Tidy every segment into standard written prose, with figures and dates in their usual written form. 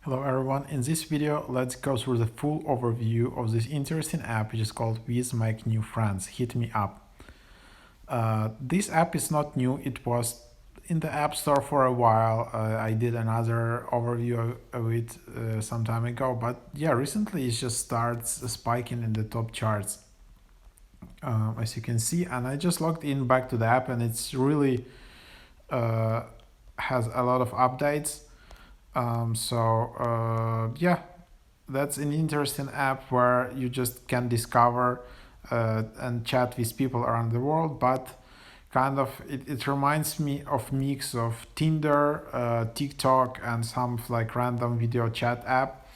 Hello everyone, in this video let's go through the full overview of this interesting app which is called WIZZ Make New Friends, Hit Me Up. This app is not new, it was in the App Store for a while. I did another overview of it some time ago, but yeah, recently it just starts spiking in the top charts, as you can see, and I just logged in back to the app and it's really uh, has a lot of updates. Yeah, that's an interesting app where you just can discover and chat with people around the world, but kind of it reminds me of mix of Tinder, TikTok, and some like random video chat app.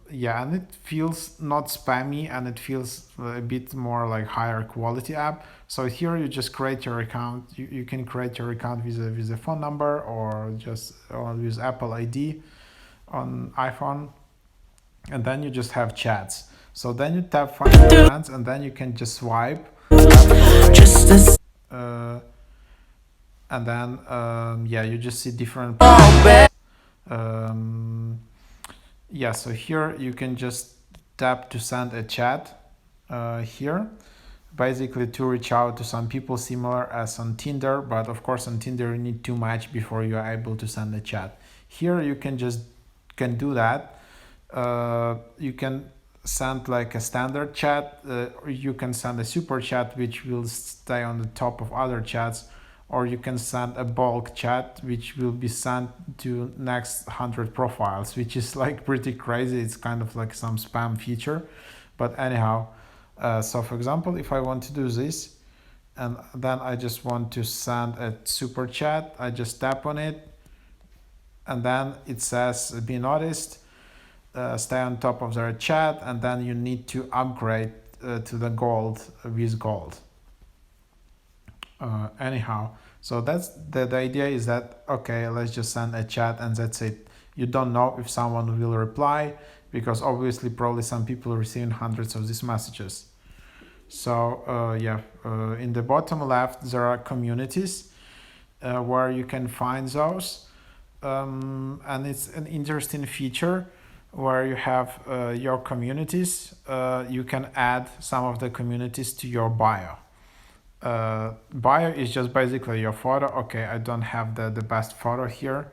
Yeah, and it feels not spammy and it feels a bit more like higher quality app. So here you just create your account. You can create your account with a phone number or just use Apple ID on iPhone, and then you just have chats. So then you tap find friends and then you can just swipe uh, and then yeah, you just see different um, yeah, so here you can just tap to send a chat here, basically to reach out to some people similar as on Tinder, but of course on Tinder you need to match before you are able to send a chat. Here you can do that. You can send like a standard chat, or you can send a super chat which will stay on the top of other chats, or you can send a bulk chat which will be sent to next 100 profiles, which is like pretty crazy. It's kind of like some spam feature, but anyhow, so for example, if I want to do this and then I just want to send a super chat, I just tap on it and then it says be noticed, stay on top of their chat, and then you need to upgrade to the gold with gold. Anyhow, so that's the idea is that okay, let's just send a chat and that's it. You don't know if someone will reply because obviously probably some people are receiving hundreds of these messages. So yeah, in the bottom left there are communities where you can find those, and it's an interesting feature where you have your communities. You can add some of the communities to your bio. Bio is just basically your photo. Okay, I don't have the best photo here,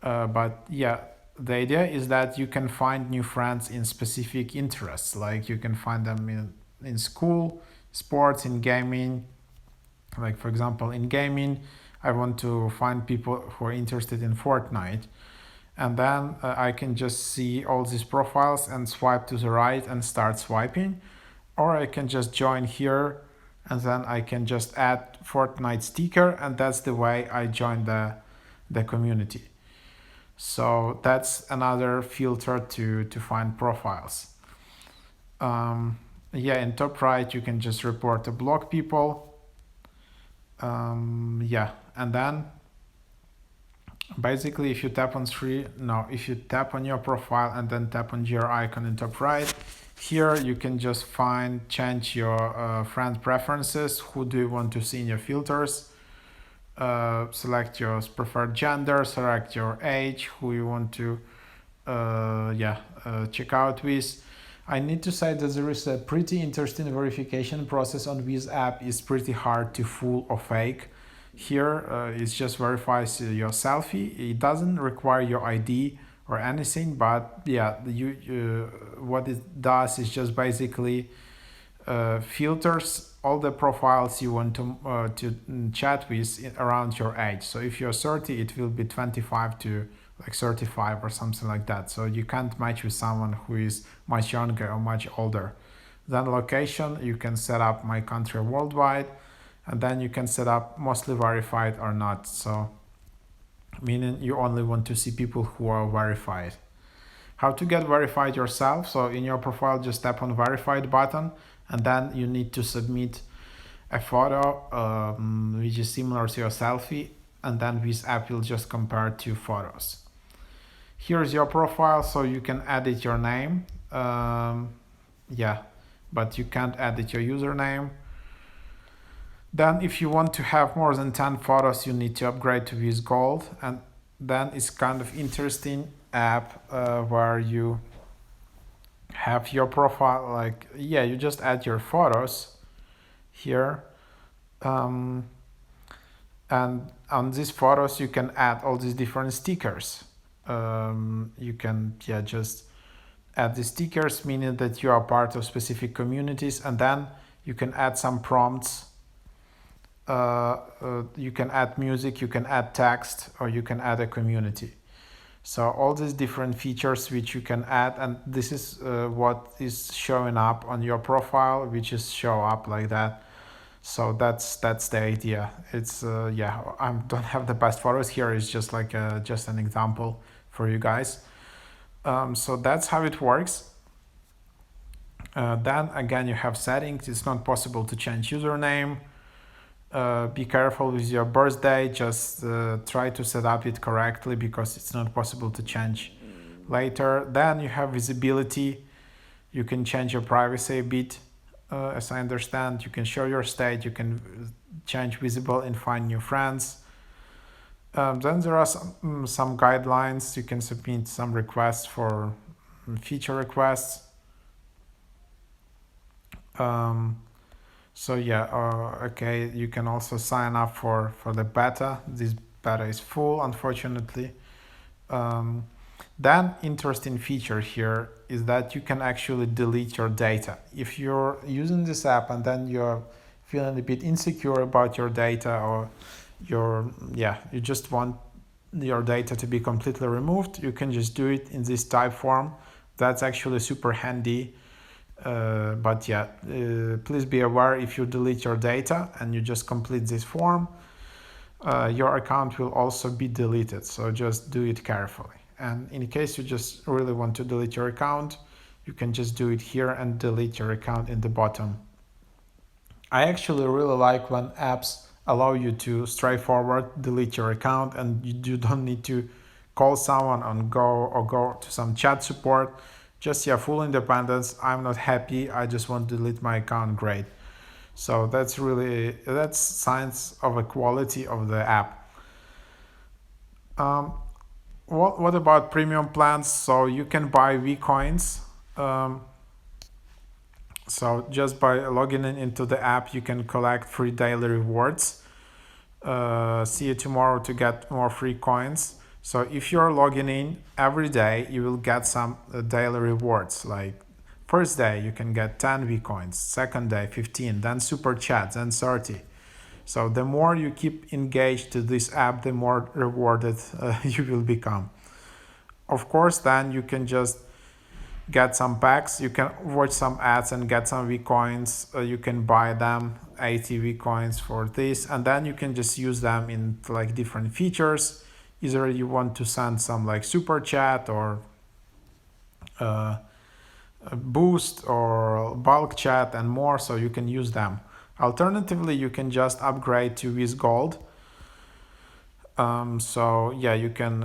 but yeah, the idea is that you can find new friends in specific interests. Like you can find them in school, sports, in gaming. Like for example, in gaming, I want to find people who are interested in Fortnite. And then I can just see all these profiles and swipe to the right and start swiping. Or I can just join here and then I can just add Fortnite sticker, and that's the way I join the community. So that's another filter to find profiles. Yeah, in top right you can just report to block people. Yeah, and then basically if you tap on if you tap on your profile and then tap on your icon in top right, here you can just change your friend preferences. Who do you want to see in your filters? Select your preferred gender, select your age, who you want to check out with. I need to say that there is a pretty interesting verification process on this app. It's pretty hard to fool or fake. Here it just verifies your selfie. It doesn't require your ID or anything, but yeah, what it does is just basically filters all the profiles you want to chat with around your age. So if you're 30, it will be 25 to like 35 or something like that. So you can't match with someone who is much younger or much older. Then location, you can set up my country worldwide, and then you can set up mostly verified or not. So meaning you only want to see people who are verified. How to get verified yourself? So in your profile, just tap on verified button, and then you need to submit a photo which is similar to your selfie, and then this app will just compare two photos. Here's your profile, so you can edit your name. Yeah, but you can't edit your username. Then if you want to have more than 10 photos, you need to upgrade to WIZZ Gold, and then it's kind of interesting app where you have your profile, like, yeah, you just add your photos here, um, and on these photos you can add all these different stickers. You can, yeah, just add the stickers, meaning that you are part of specific communities, and then you can add some prompts. You can add music, you can add text, or you can add a community. So all these different features which you can add, and this is what is showing up on your profile, which is show up like that. So that's the idea. It's yeah, I don't have the best photos here. It's just like just an example for you guys. So that's how it works. Then again, you have settings. It's not possible to change username. Be careful with your birthday. Just try to set up it correctly because it's not possible to change later. Then you have visibility. You can change your privacy a bit. As I understand, you can show your state. You can change visible and find new friends. Then there are some guidelines. You can submit some requests for feature requests. So yeah, okay, you can also sign up for the beta. This beta is full, unfortunately. Then interesting feature here is that you can actually delete your data. If you're using this app and then you're feeling a bit insecure about your data, or you just want your data to be completely removed, you can just do it in this type form. That's actually super handy. But yeah, please be aware, if you delete your data and you just complete this form, your account will also be deleted. So just do it carefully. And in case you just really want to delete your account, you can just do it here and delete your account in the bottom. I actually really like when apps allow you to straightforward delete your account, and you don't need to call someone and go to some chat support. Just, yeah, full independence. I'm not happy, I just want to delete my account. Great. So that's signs of a quality of the app. What about premium plans? So you can buy Vcoins. So just by logging into the app, you can collect free daily rewards. See you tomorrow to get more free coins. So if you're logging in every day, you will get some daily rewards. Like first day, you can get 10 Vcoins, second day 15, then super chats, then 30. So the more you keep engaged to this app, the more rewarded you will become. Of course, then you can just get some packs. You can watch some ads and get some Vcoins. You can buy them, 80 Vcoins for this, and then you can just use them in like different features. Either you want to send some like super chat or a boost or bulk chat and more, so you can use them. Alternatively, you can just upgrade to WIZZ Gold. So yeah, you can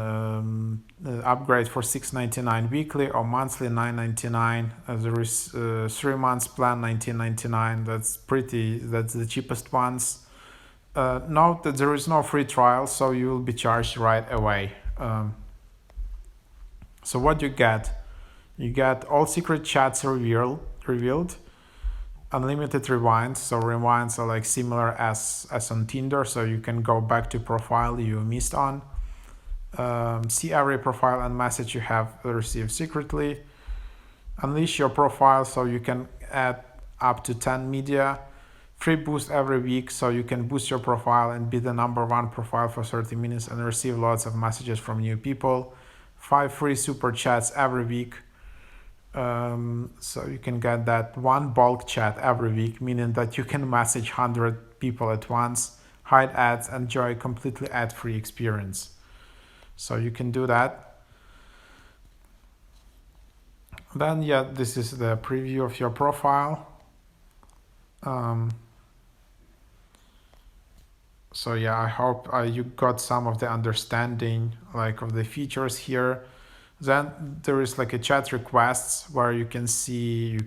upgrade for $6.99 weekly or monthly $9.99. There is 3 months plan $19.99. That's the cheapest ones. Note that there is no free trial, so you will be charged right away. So what you get? You get all secret chats revealed, unlimited rewinds. So rewinds are like similar as on Tinder, so you can go back to profile you missed on. See every profile and message you have received secretly. Unleash your profile, so you can add up to 10 media. Free boost every week, so you can boost your profile and be the #1 profile for 30 minutes and receive lots of messages from new people. 5 free super chats every week. So you can get that 1 bulk chat every week, meaning that you can message 100 people at once, hide ads, and enjoy a completely ad-free experience. So you can do that. Then yeah, this is the preview of your profile. So yeah, I hope you got some of the understanding like of the features here. Then there is like a chat requests where you can see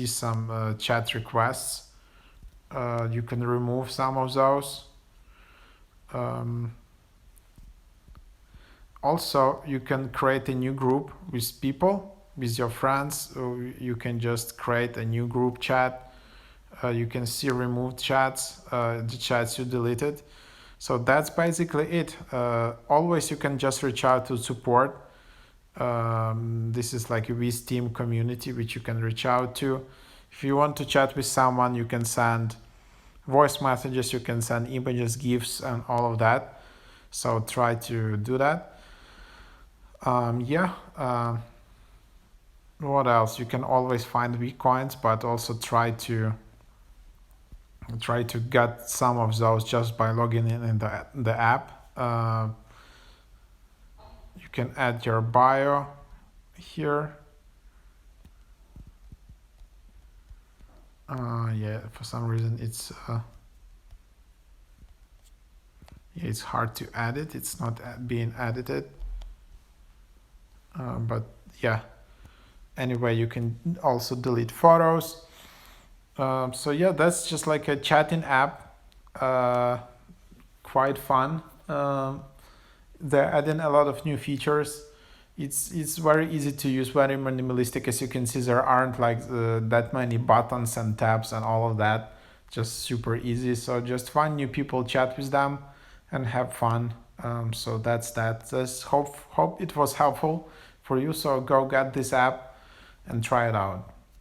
some chat requests. You can remove some of those. Um, Also, you can create a new group with people, with your friends. You can just create a new group chat. You can see removed chats, the chats you deleted. So that's basically it. Always you can just reach out to support. This is like a WIZZ team community which you can reach out to. If you want to chat with someone, you can send voice messages, you can send images, GIFs, and all of that. So try to do that. Yeah. What else? You can always find weak coins, but also try to get some of those just by logging in the app. You can add your bio here. Yeah, for some reason it's hard to add it. It's not being edited. But yeah. Anyway, you can also delete photos. So yeah, that's just like a chatting app. Quite fun. They're adding a lot of new features. It's very easy to use, very minimalistic. As you can see, there aren't like that many buttons and tabs and all of that. Just super easy. So just find new people, chat with them, and have fun. So that's that. Just hope it was helpful for you. So go get this app and try it out.